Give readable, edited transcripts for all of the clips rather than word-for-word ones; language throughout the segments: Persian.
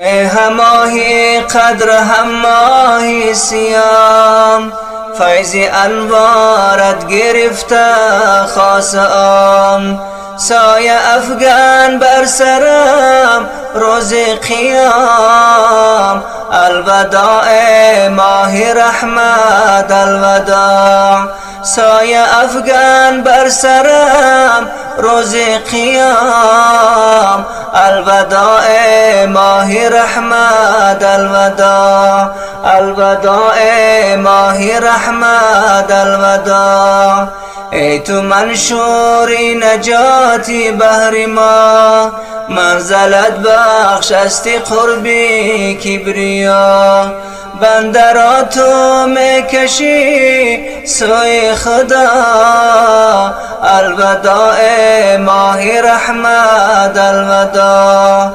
هم ماهی قدر هم ماهی سیام، فیض انوارت گرفته خاص عام. سایه افغان بر سرم روز قیام، الوداع ماه رحمت الوداع. سایه افغان بر سرم روز قیام، الوداع ماه رحمت الوداع. الوداع ماه رحمت الوداع. ای تو منشوری نجاتی بهر ما، منزلت بخش استی قربی کبریا. بنده را تو میکشی سوی خدا، الوداع ماه رحمت الوداع.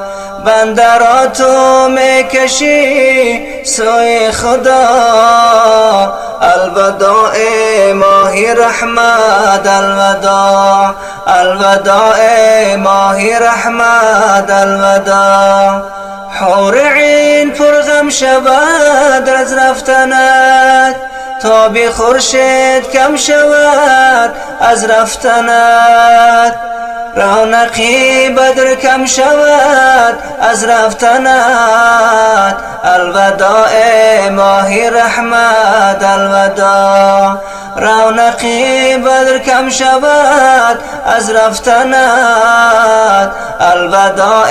بنده را تو میکشی سوی خدا، الوداع ماه رحمت الوداع. الوداع ماه رحمت الوداع. حور عین پرغم شود از رفتنت، تاب خورشید کم شود از رفتنت. رونقی بدر کم شود از رفتنت، الوداع ماه رحمت الوداع. رونقی بدر کم شود از رفتنت، الوداع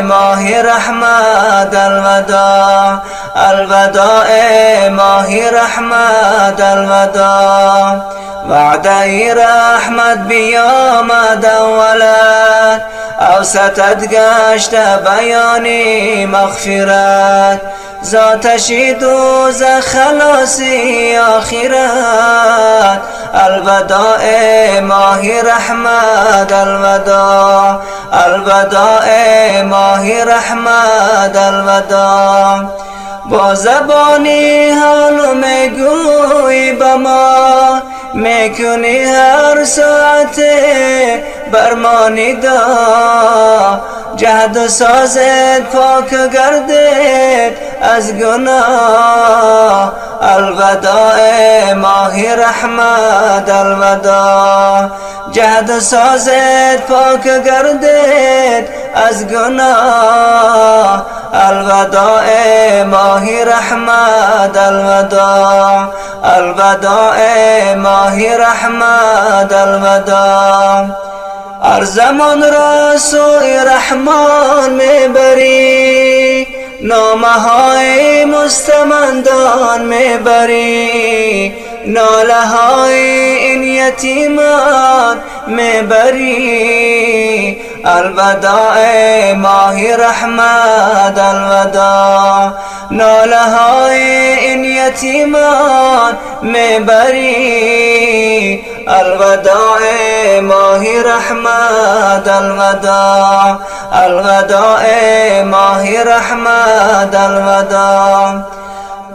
ماه رحمت الوداع. الوداع ماه رحمت الوداع. وعده رحمت بیامد اولت، اوسطت گشت بیانی مغفرت. ذاتشی دوزخ خلاصی آخرت، الوداع ماه رحمت الوداع. الوداع ماه رحمت الوداع. با زبانی حال میگویی به ما، میکنی هر ساعت بر ما ندا. جهد سازت پاک گردید از گناه، الوداع ماه رحمت الوداع. جهد سازت پاک گردید از گناه، الوداع ماه رحمت الوداع. الوداع ماه رحمت الوداع. هر زمان را سوی رحمان میبری، نامه های مستمندان میبری. ناله های این یتیمان میبری، الوداع ماه رحمت الوداع. ناله های این یتیمان میبری، الوداع ماه رحمت الوداع. الوداع ماه رحمت الوداع.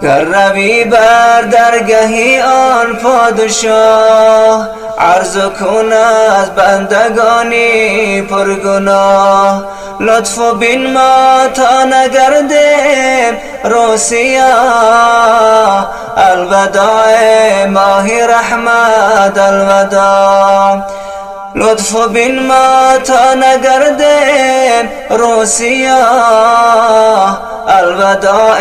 گر روی بر درگهی آن پادشاه، عرض کن از بندگانی پرگناه. لطف بین ما تا نگردیم روسیاه، الوداع ماه رحمت الوداع. لطف بین ما تا نگردیم روسیاه، الوداع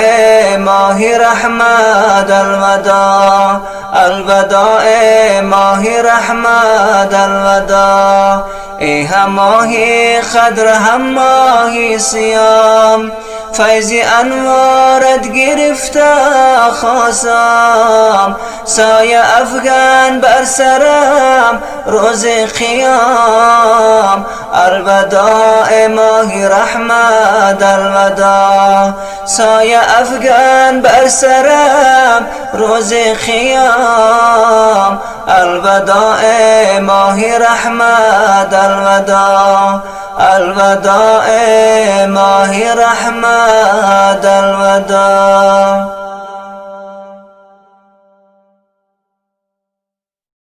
ماه رحمت الوداع. الوداع ماه رحمت الوداع. ای هم ماهی قدر هم ماهی سیام، فیض انوارت گرفته خاصم. سایه افغان بر سرم روز قیام، الوداع ماه رحمت الوداع. سایه افغان بر سرم روز قیام، الوداع ماه رحمت الوداع. الوداع ماه رحمت الوداع.